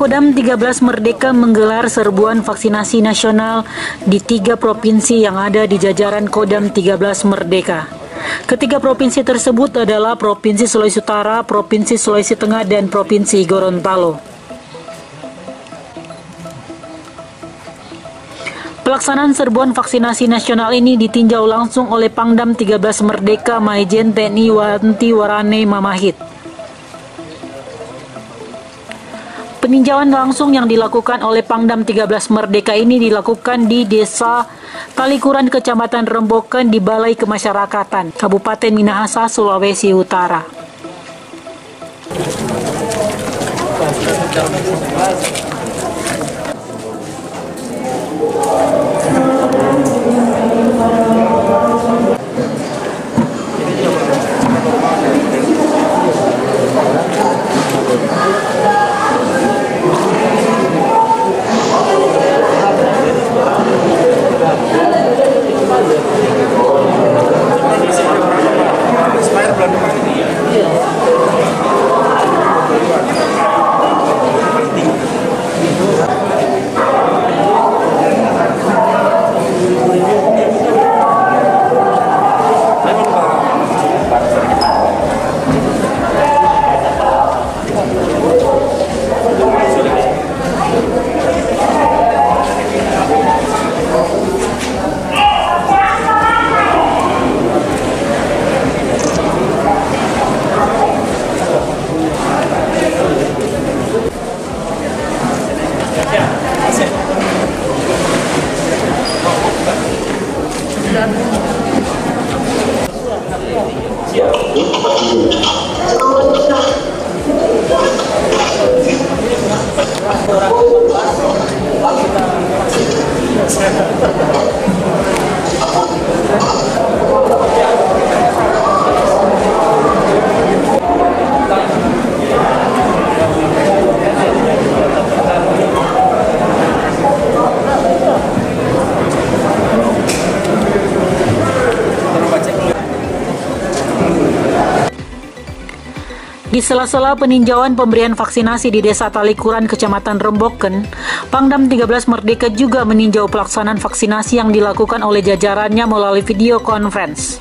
Kodam 13 Merdeka menggelar serbuan vaksinasi nasional di 3 provinsi yang ada di jajaran Kodam 13 Merdeka. Ketiga provinsi tersebut adalah Provinsi Sulawesi Utara, Provinsi Sulawesi Tengah, dan Provinsi Gorontalo. Pelaksanaan serbuan vaksinasi nasional ini ditinjau langsung oleh Pangdam 13 Merdeka Maijen TNI Wanti Warane Mamahit. Peninjauan langsung yang dilakukan oleh Pangdam 13 Merdeka ini dilakukan di Desa Talikuran, Kecamatan Remboken, di Balai Kemasyarakatan, Kabupaten Minahasa, Sulawesi Utara. Di sela-sela peninjauan pemberian vaksinasi di Desa Talikuran, Kecamatan Remboken, Pangdam 13 Merdeka juga meninjau pelaksanaan vaksinasi yang dilakukan oleh jajarannya melalui video conference.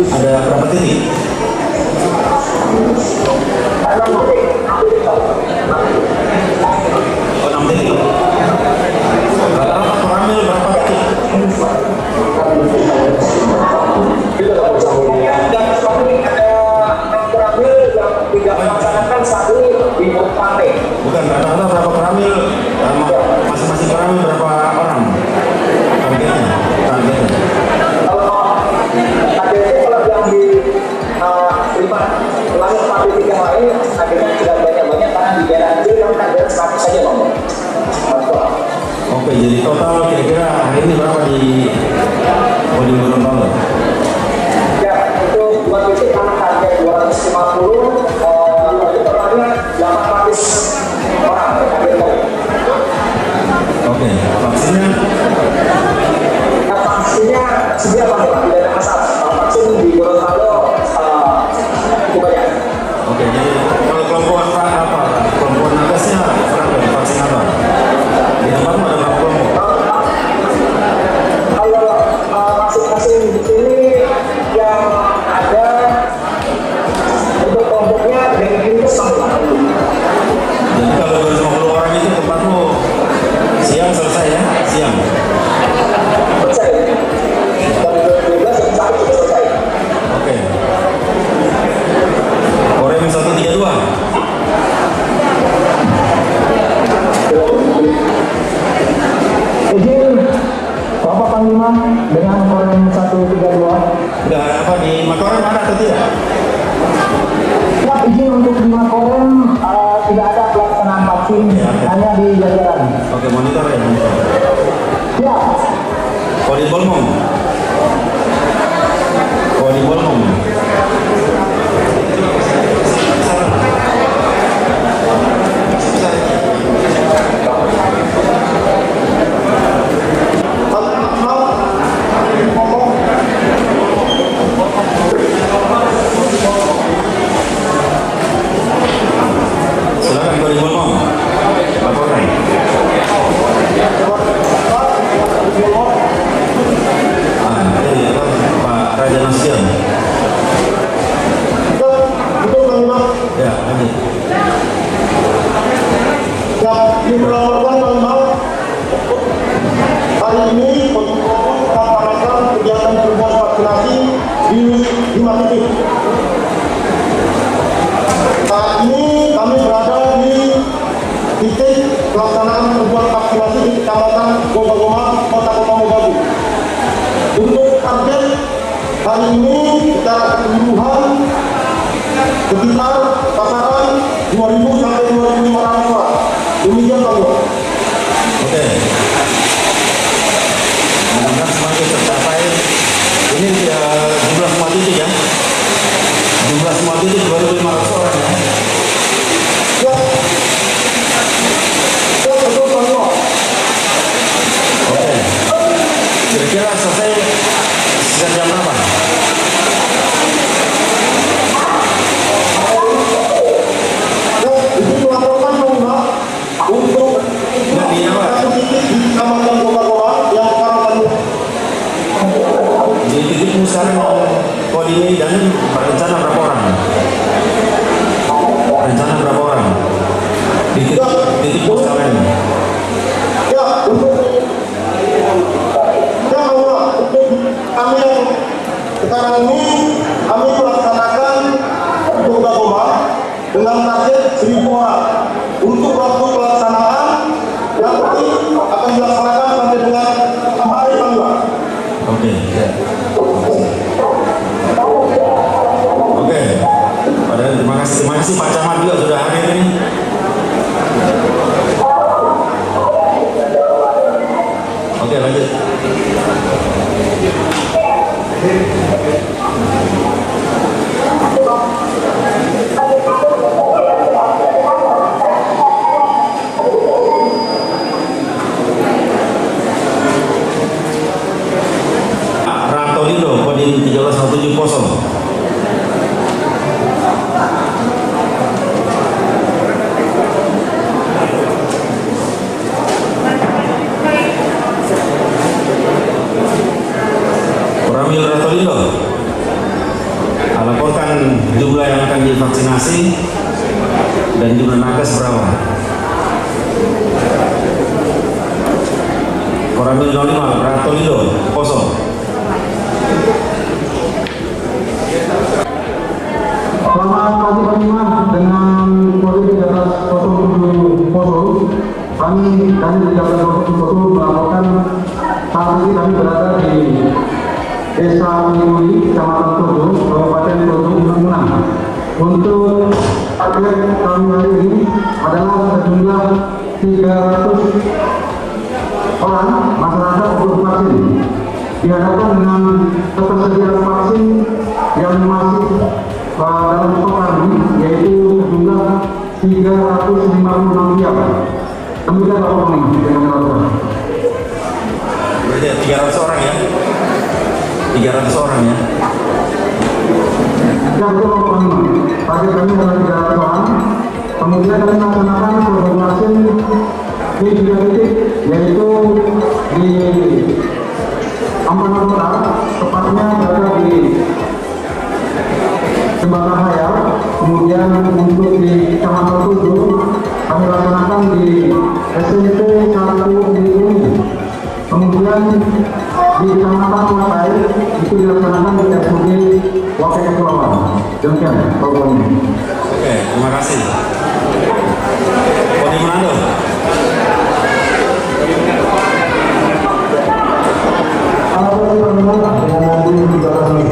Ada berapa titik? Oh, 6 titik. Hamil berapa titik? Dan hamil yang tidak melaksanakan satu di Bupati. Bukan, rata-rata berapa hamil? Masing-masing hamil berapa orang? Targetnya. Oke, jadi total kira-kira hari ini berapa di Gorontalo? Ya, itu 2 titik karena target 250, itu totalnya 800 orang. Oke, vaksinnya? Vaksinnya sedia Pak, tidak ada Udah apa di Makorem ada atau tidak? Ya, izin untuk di Makorem tidak ada pelaksanaan vaksin, hanya di jajaran. Oke, monitor ya, monitor. Ya. Kalau di Bolmong? Kalau di Bolmong? Silakan kalau di Bolmong. Laporkan. Pak Raja Nasian. Ya, lanjut. Ya, diperlakukan memang hari ini kita melaksanakan kegiatan serbuan vaksinasi di 5 titik. Saat ini kami berada di titik pelaksanaan serbuan vaksinasi di Kecamatan Goma-Goma, Kota Kepulauan. Untuk target hari ini secara keseluruhan sekitar sasaran 2.000 sampai 2.500 orang. Demikian Pak. Oke. Mudah-mudahan semakin tercapai. Ini jumlah semua titik ya. Jumlah semua titik 2.500 orang ya. Ya. Ya, betul Pak. Oke. Kira-kira selesai sekitar jam berapa? Ya, ini melaporkan Pak untuk Nggak di apa? titik di Kecamatan Goma-Goma yang sekarang kami Di titikmu sekarang kalau ini dan rencana berapa orang? Rencana berapa orang? Di titikmu sekarang. ya untuk kami yang sekarang ini kami melaksanakan untuk Goma dengan target 1.000 orang. Untuk waktu pelaksanaan nanti akan dilaksanakan sampai dengan hari tanggal. Oke. Oke. Padahal terima kasih Pak Camat juga sudah hadir ini. Oke, lanjut. Ratolindo, Kodim 1317 Poso. Ramil Ratolindo, laporkan jumlah yang akan divaksinasi dan jumlah nakes berapa? Koramil 05 Ratolindo Poso. Selamat pagi Pak Iman, dengan kode 1307 Poso. Kami dari 1307 Poso melaporkan saat ini kami berada di Desa Mingui, Kecamatan Tojo, Kabupaten Tojo, Menang. Untuk target kami hari ini adalah sejumlah 300 orang masyarakat untuk vaksin. Dihadapkan dengan ketersediaan vaksin yang masih dalam stok kami, yaitu sejumlah 356 tiap. Demikian Bapak Pemimpin dengan Bapak. Berarti 300 orang ya? 300 orang ya? Ya betul Bapak Pemimpin. Target kami adalah 300 orang. Kemudian kami melaksanakan koordinasi di 3 titik, yaitu di Ampana Kota, tepatnya berada di Jembatan Hayal. Kemudian untuk di Kecamatan Tujuh kami laksanakan di SMP 1 Mingui. Kemudian di Kecamatan Latai itu dilaksanakan di SUD Wakil Kepulauan. Demikian program ini. Oke, terima kasih. Kodim Manado. Alhamdulillah, dengan nanti juga kami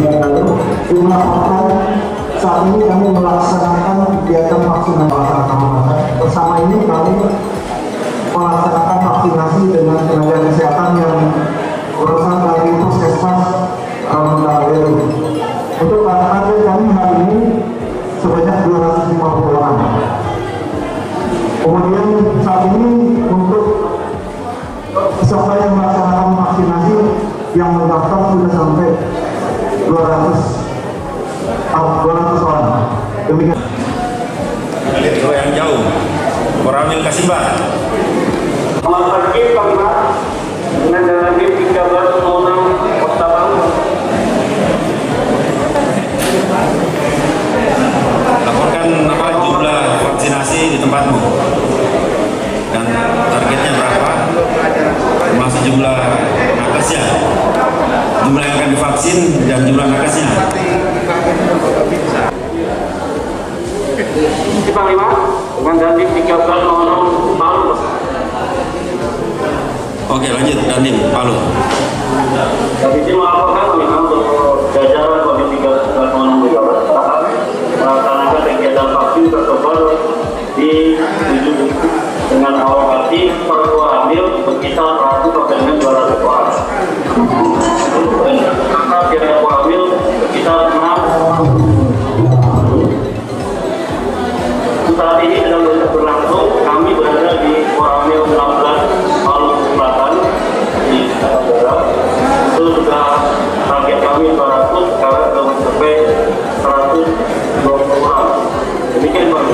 yang mendaftar sudah sampai 200 orang. Demikian. Kalau yang jauh, Koramil Kasimbar. Selamat pagi Panglima, dengan jalan 1306 Kota Bandung. Laporkan apa jumlah vaksinasi di tempatmu dan targetnya berapa, termasuk jumlah nakesnya, jumlah yang akan divaksin dan jumlah nakesnya. Di Panglima, dengan jalan 1306 Palu. Oke, lanjut Dandim Palu. Dari sini melaporkan memang untuk jajaran Komisi 1306 melaksanakan kegiatan vaksin protokol di 7 dengan alokasi per hamil berkisar 100 dengan 200 orang. Dan angka biaya hamil berkisar 6. Saat ini sedang berlangsung, kami berada di Koramil 16 Palu Selatan di Jakarta. Itu sudah target kami 200, sekarang sudah mencapai 120 orang. Demikian Pak.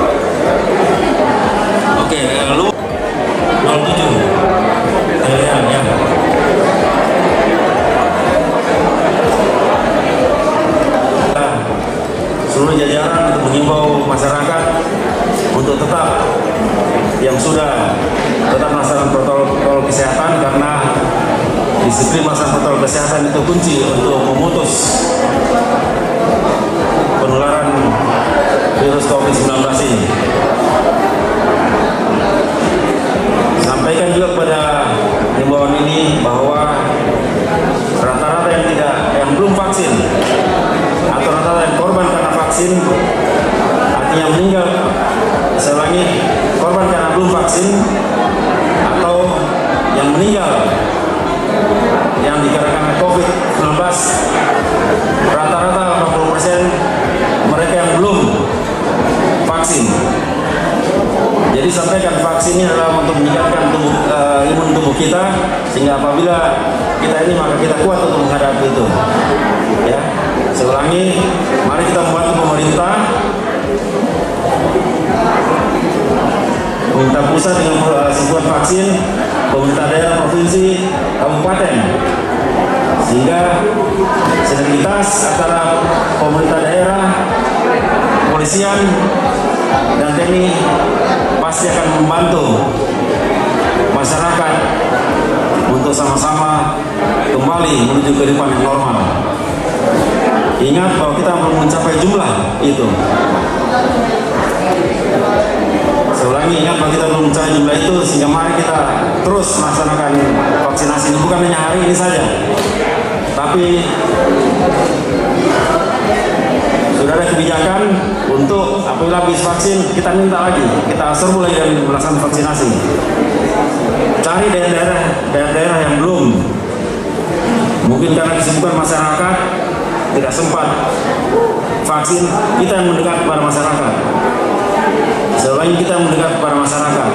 Oke, lalu 07 ya. Seluruh jajaran untuk mengimbau masyarakat untuk tetap yang sudah tetap melaksanakan protokol kesehatan, karena disiplin melaksanakan protokol kesehatan itu kunci untuk memutus penularan virus COVID-19 ini. Sampaikan juga kepada himbauan ini bahwa rata-rata yang belum vaksin atau rata-rata yang korban karena vaksin, artinya meninggal, saya ulangi, korban karena belum vaksin atau yang meninggal yang dikarenakan COVID-19, rata-rata 80% mereka yang belum vaksin. Jadi sampaikan vaksin ini adalah untuk meningkatkan imun tubuh kita, sehingga apabila kita ini maka kita kuat untuk menghadapi itu. Ya, saya ulangi, mari kita membantu pemerintah pusat dengan sebuah vaksin, pemerintah daerah, provinsi, kabupaten, sehingga sinergitas antara pemerintah daerah, kepolisian, dan TNI pasti akan membantu masyarakat untuk sama-sama kembali menuju kehidupan yang normal. Ingat bahwa kita belum mencapai jumlah itu. Saya ulangi, ingat bahwa kita belum mencapai jumlah itu, sehingga mari kita terus melaksanakan vaksinasi ini, bukan hanya hari ini saja, tapi sudah ada kebijakan untuk apabila habis vaksin kita minta lagi, kita serbu lagi dan melaksanakan vaksinasi. Cari daerah-daerah yang belum, mungkin karena kesibukan masyarakat tidak sempat vaksin, kita yang mendekat kepada masyarakat. Selain kita mendekat kepada masyarakat,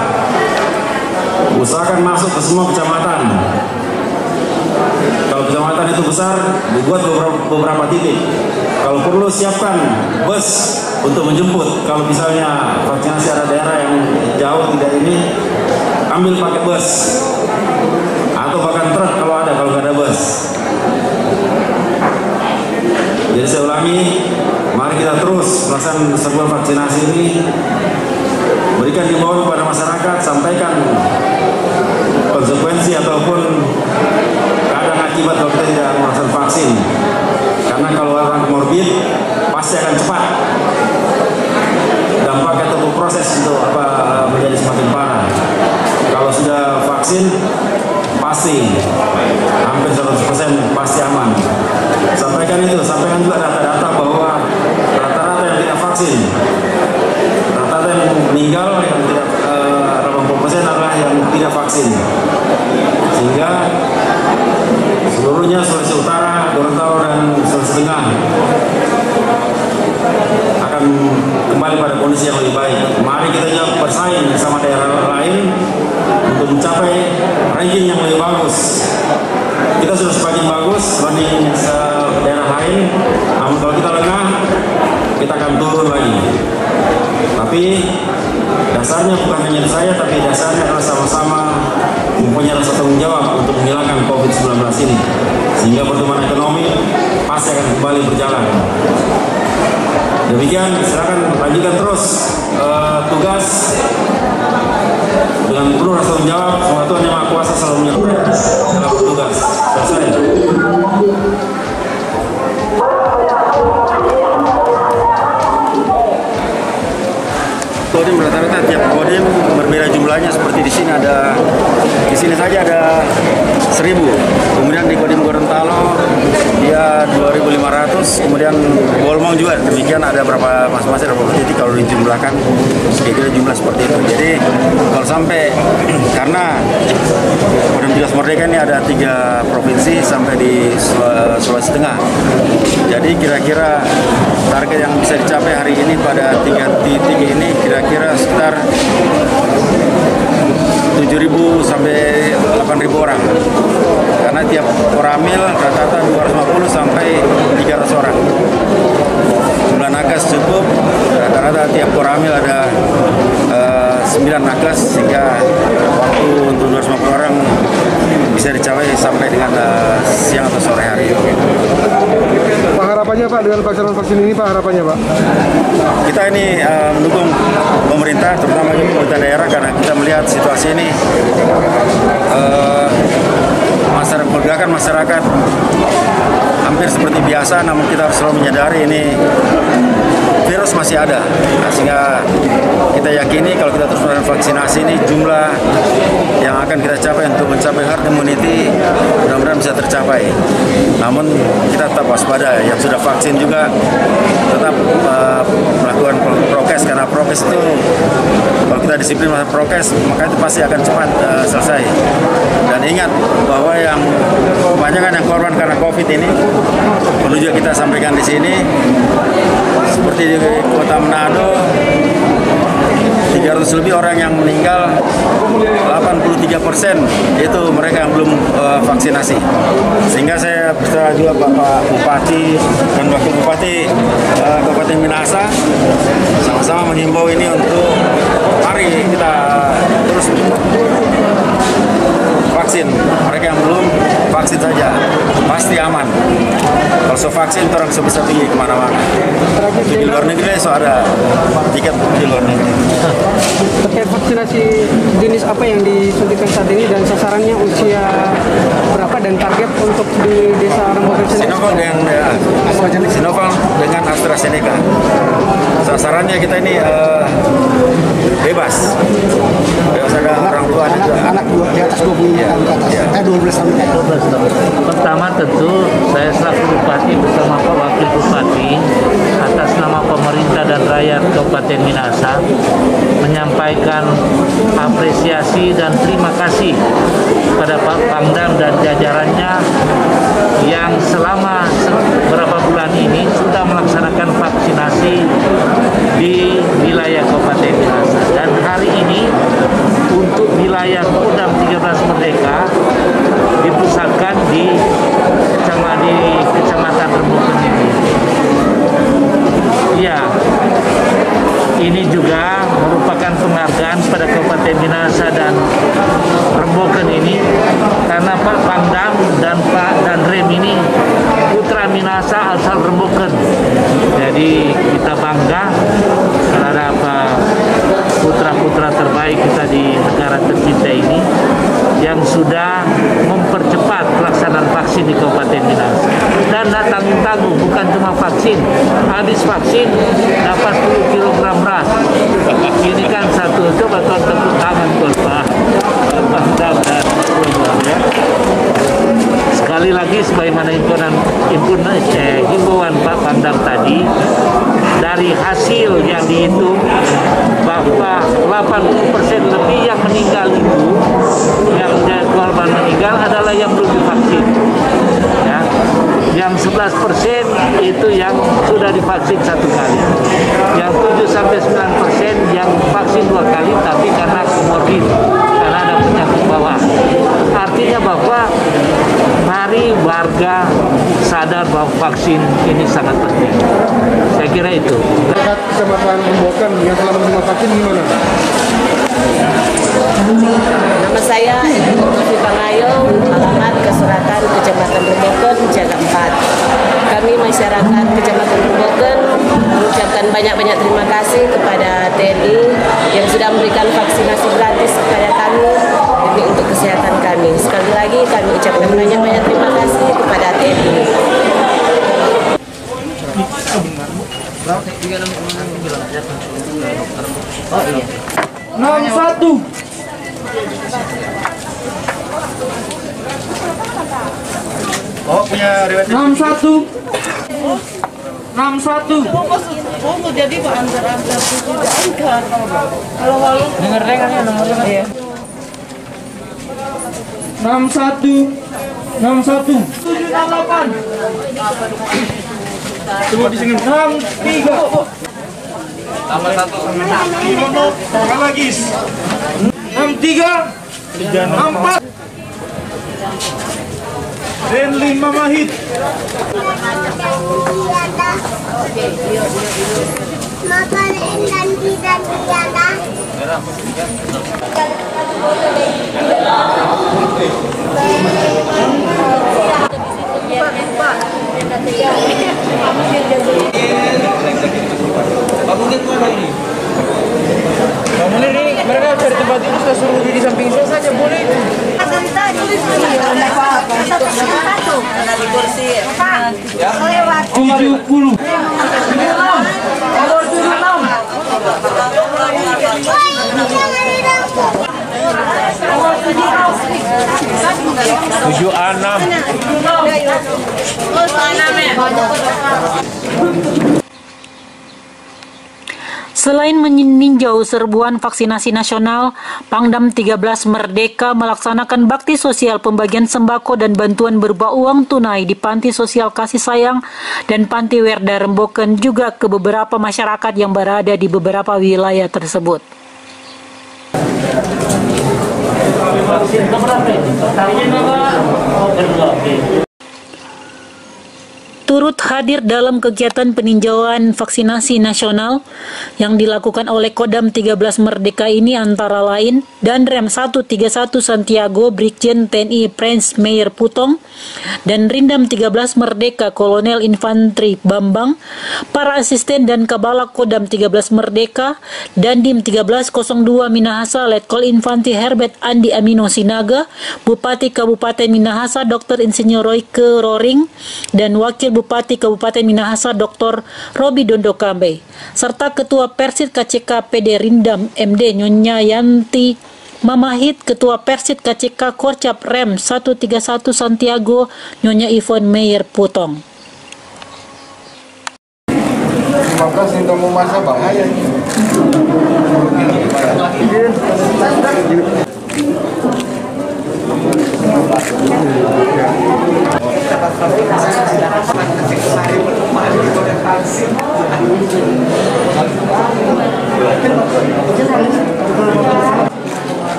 usahakan masuk ke semua kecamatan. Kalau kecamatan itu besar, dibuat beberapa titik. Kalau perlu siapkan bus untuk menjemput. Kalau misalnya vaksinasi ada daerah yang jauh tidak ini, ambil pakai bus atau bahkan truk kalau nggak ada bus. Jadi saya ulangi, mari kita terus melaksanakan sebuah vaksinasi ini, berikan himbauan kepada masyarakat, sampaikan konsekuensi ataupun keadaan akibat kalau kita tidak melaksanakan vaksin. Karena kalau orang komorbid pasti akan cepat dampaknya atau proses itu menjadi semakin parah. Kalau sudah vaksin pasti hampir 100% pasti aman. Sampaikan itu, sampaikan juga data-data bahwa rata-rata yang tidak vaksin, rata-rata yang meninggal yang tidak 80% adalah yang tidak vaksin, sehingga seluruhnya Sulawesi Utara, Gorontalo dan Sulawesi Tengah akan kembali pada kondisi yang lebih baik. Mari kita juga bersaing bersama daerah lain untuk mencapai ranking yang lebih bagus. Kita sudah semakin bagus, lain. Namun kalau kita lengah, kita akan turun lagi. Tapi dasarnya bukan hanya saya, tapi dasarnya adalah sama-sama mempunyai rasa tanggung jawab untuk menghilangkan COVID-19 ini. Sehingga pertumbuhan ekonomi pasti akan kembali berjalan. Demikian, silakan lanjutkan terus tugas dengan penuh rasa tanggung jawab. Semoga Tuhan Yang Maha Kuasa selalu menyertai dalam tugas. Selesai. Kodim rata-rata tiap kodim berbeda jumlahnya, seperti di sini saja ada 1.000. Kemudian di kodim Gorontalo dia 2.500, kemudian Bolmong juga demikian, ada berapa masing-masing berapa titik kalau dijumlahkan kira-kira jumlah seperti itu. Jadi kalau sampai karena Kodam 13 Merdeka ini ada 3 provinsi sampai di Sulawesi Tengah. Jadi kira-kira target yang bisa dicapai hari ini pada 3 titik ini kira-kira sekitar 7.000 sampai 8.000 orang. Karena tiap koramil rata-rata 250 sampai 300 orang. Jumlah nakes cukup, rata-rata tiap koramil ada 9 nakes, sehingga waktu untuk 250 orang bisa dicapai sampai dengan siang atau sore hari. Pak, harapannya Pak dengan pelaksanaan vaksin ini, Pak, harapannya Pak? Kita ini mendukung pemerintah, terutama pemerintah daerah, karena kita melihat situasi ini pergerakan masyarakat hampir seperti biasa, namun kita harus selalu menyadari ini virus masih ada. Nah, sehingga kita yakini kalau kita terus melakukan vaksinasi ini, jumlah yang akan kita capai untuk mencapai herd immunity mudah-mudahan bisa tercapai. Namun kita tetap waspada, yang sudah vaksin juga tetap melakukan prokes, karena prokes itu kalau kita disiplin melakukan prokes maka itu pasti akan cepat selesai. Dan ingat bahwa yang kebanyakan yang korban karena COVID ini perlu juga kita sampaikan di sini, seperti di Kota Manado 300 lebih orang yang meninggal, 83% itu mereka yang belum vaksinasi. Sehingga saya bersama juga Bapak Bupati dan Wakil Bupati Kabupaten Minahasa sama-sama menghimbau ini untuk mari kita terus vaksin. Mereka yang belum vaksin saja pasti aman. Kalau so vaksin orang bisa pergi kemana-mana. Di luar negeri so ada tiket di luar negeri. Terkait vaksinasi jenis apa yang disuntikan saat ini dan sasarannya usia berapa dan target untuk di desa Rembogan sendiri? Sinovac dengan AstraZeneca. Sasarannya kita ini bebas ada orang tua juga. Anak di atas 20 tahun. 12 tahun. Pertama tentu saya selaku Bupati bersama Pak Wakil Bupati atas nama pemerintah dan rakyat Kabupaten Minahasa menyampaikan apresiasi dan terima kasih kepada Pak Pangdam dan jajarannya yang selama beberapa bulan ini sudah melaksanakan vaksinasi di wilayah Kabupaten Minahasa. Dan hari ini untuk wilayah Kodam 13 Merdeka dipusatkan di Kecamatan Rembogan ini. Ya, ini juga merupakan penghargaan pada Kabupaten Minahasa dan Rembogan ini, karena Pak Pangdam dan Rem ini putra Minahasa asal Rembogan. Jadi kita bangga terhadap putra-putra terbaik kita di negara tercinta ini yang sudah mempercepat pelaksanaan vaksin di Kabupaten Minahasa. Dan tanggung-tanggung, bukan cuma vaksin, habis vaksin dapat 10 kg beras. Ini kan satu, coba tuan tepuk tangan buat Pak Pangdam dan ya. Sekali lagi sebagaimana himbauan Pak Pangdam tadi, dari hasil yang dihitung bahwa 80% lebih yang meninggal itu, yang korban meninggal adalah yang belum divaksin. Ya. Yang 11% itu yang sudah divaksin 1 kali. Yang 7-9% yang vaksin 2 kali tapi karena komorbid, karena ada penyakit bawaan. Artinya bahwa mari warga sadar bahwa vaksin ini sangat penting. Saya kira itu. Kecamatan Rembokan yang telah menerima vaksin gimana? Nama saya Ibu Novi Pangayong, alamat Kesuratan Kecamatan Rembokan, Jaga 4. Kami masyarakat Kecamatan Rembokan mengucapkan banyak-banyak terima kasih kepada TNI yang sudah memberikan vaksinasi gratis kepada kami demi untuk kesehatan kami. Sekali lagi kami ucapkan banyak-banyak terima kasih kepada TNI. Oh iya. 61. Oh, punya riwayat 61. 61. Oh, jadi Pak antar-antar tidak angkat. Kalau dengar ya nomornya. Iya. 61. 61. 78. Tunggu di sini. 63. Tambah 1. Tambah lagi. 63. 64. Dan 5 Mahit. Makan dan tidak tiada. Bangun ini mereka cari tempat itu kita suruh di samping saya saja boleh. di kursi. 70. Selain meninjau serbuan vaksinasi nasional, Pangdam 13 Merdeka melaksanakan bakti sosial pembagian sembako dan bantuan berupa uang tunai di Panti Sosial Kasih Sayang dan Panti Werda Rembokan juga ke beberapa masyarakat yang berada di beberapa wilayah tersebut. Turut hadir dalam kegiatan peninjauan vaksinasi nasional yang dilakukan oleh Kodam 13 Merdeka ini antara lain Danrem 131 Santiago Brigjen TNI Prince Meyer Putong dan Rindam 13 Merdeka Kolonel Infantri Bambang, para asisten dan kabala Kodam 13 Merdeka, Dandim 1302 Minahasa Letkol Infantri Herbert Andi Amino Sinaga, Bupati Kabupaten Minahasa Dr. Insinyur Royke Roring, dan Wakil Bupati Kabupaten Minahasa Dr. Robi Dondokambe, serta Ketua Persid KCK PD Rindam MD Nyonya Yanti Mamahit, Ketua Persid KCK Korcap Rem 131 Santiago Nyonya Ivon Meyer Putong. Maka sintomo masa bahaya ini. Lagi 1,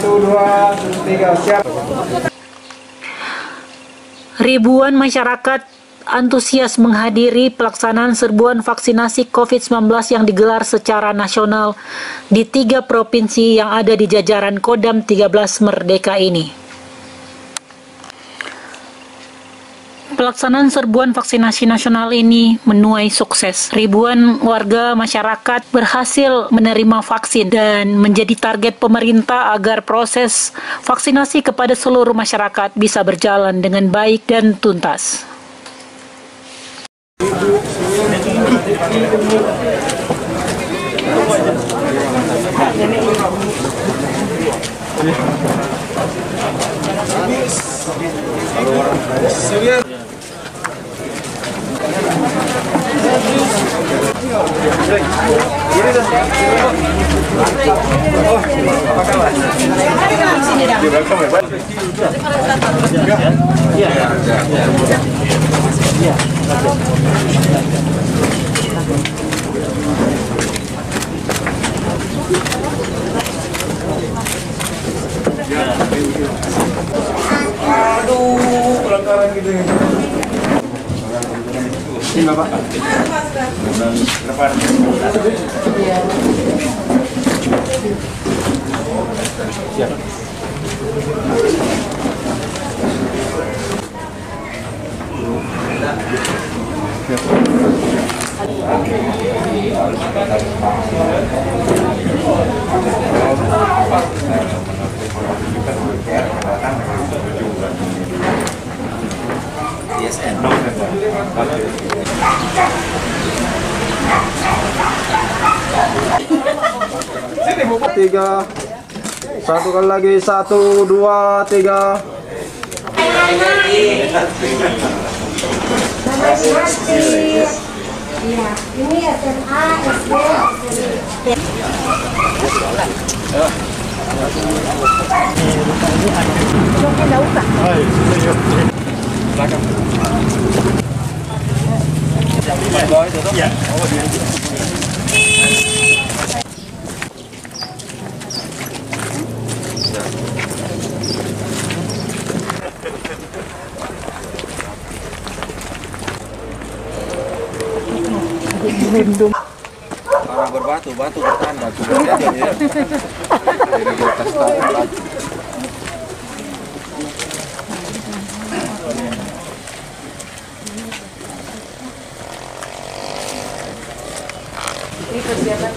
2, 3, siap. Ribuan masyarakat antusias menghadiri pelaksanaan serbuan vaksinasi COVID-19 yang digelar secara nasional di 3 provinsi yang ada di jajaran Kodam 13 Merdeka ini. Pelaksanaan serbuan vaksinasi nasional ini menuai sukses. Ribuan warga masyarakat berhasil menerima vaksin dan menjadi target pemerintah agar proses vaksinasi kepada seluruh masyarakat bisa berjalan dengan baik dan tuntas. Ini Bapak. Siap. DSN. Tiga, satu kali lagi, 1, 2, 3. Iya, ini SMA, SD, Orang berbatu, batu bertanda. Dari di atas tanah. Ini persiapan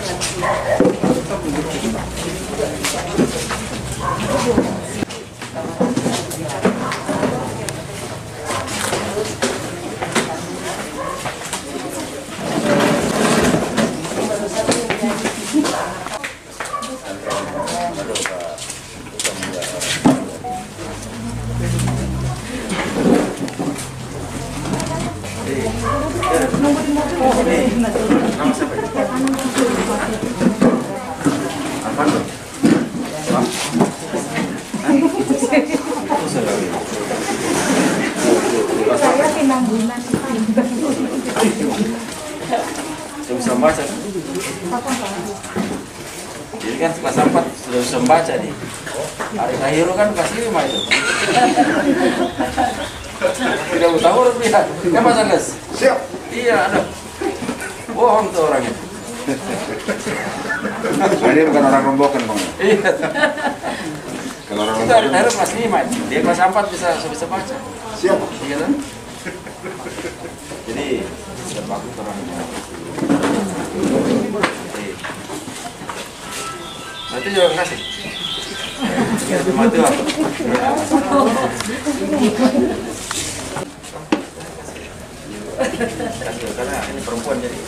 saya Pinanggunan. Sudah bisa membaca. Jadi kan kelas 4 sudah bisa membaca nih. Hari Kahiro kan kelas 5 itu. Tidak mau tahu harus lihat. Kan Mas Agus? Siap. Iya, ada. Bohong tuh orangnya. Ini bukan orang Rombokan, Bang. Iya. Kalau orang Kita hari Kahiro kelas 5. Dia kelas 4 bisa baca. siap. Iya kan? Jadi sudah bagus orangnya. Nanti juga kasih. Mati lah. Kasih karena ini perempuan jadi.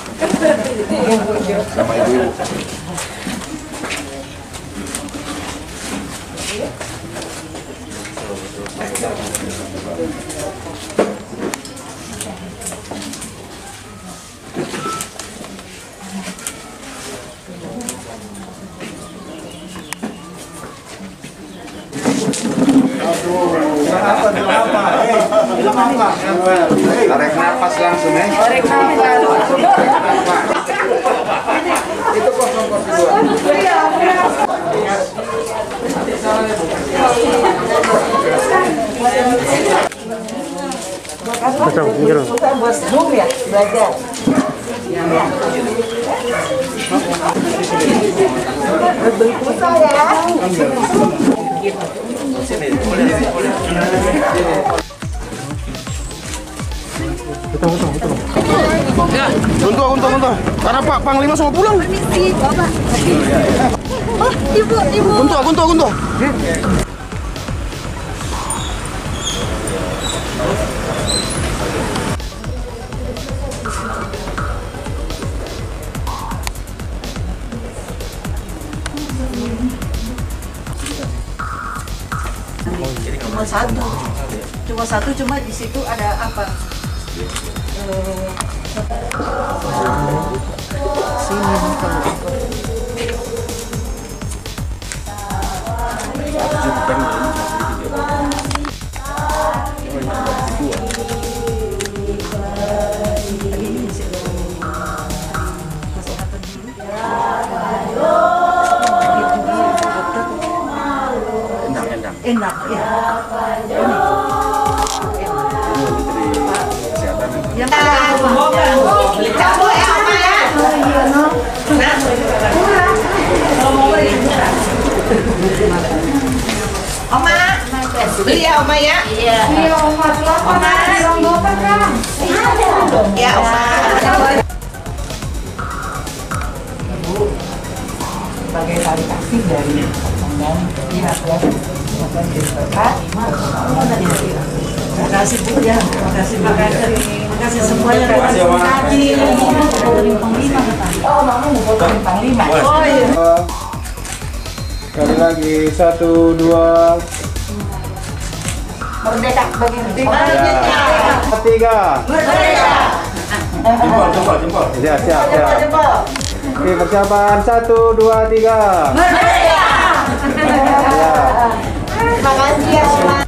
Sama ibu-ibu. Tarik nafas langsung ya. Tarik nafas langsung. Itu kos kedua. Kita buat Zoom ya, belajar. Berbentuk ya. Sini, boleh. Untung. Karena Pak Panglima semua pulang. Permisi, Bapak. Oh, ibu. Untung. Cuma satu, cuma di situ ada apa? Endang. Enak ya. Iya, Oma ya. Iya. Iya, Oma. Selamat dironggokan, Kang. Ya, Oma. Sebagai tali kasih dari Pangdam pihak maupun Direktorat. Terima kasih Bu ya, terima kasih Pak Kader, terima kasih semuanya. Terima kasih Panglima. Oh, Mama mau fotoin Panglima. Oh iya. Sekali lagi 1, 2. Merdeka bagi Ya. 3. Merdeka. Jempol. Siap. Oke, persiapan 1, 2, 3. Merdeka. Ya. Terima kasih ya, Oma.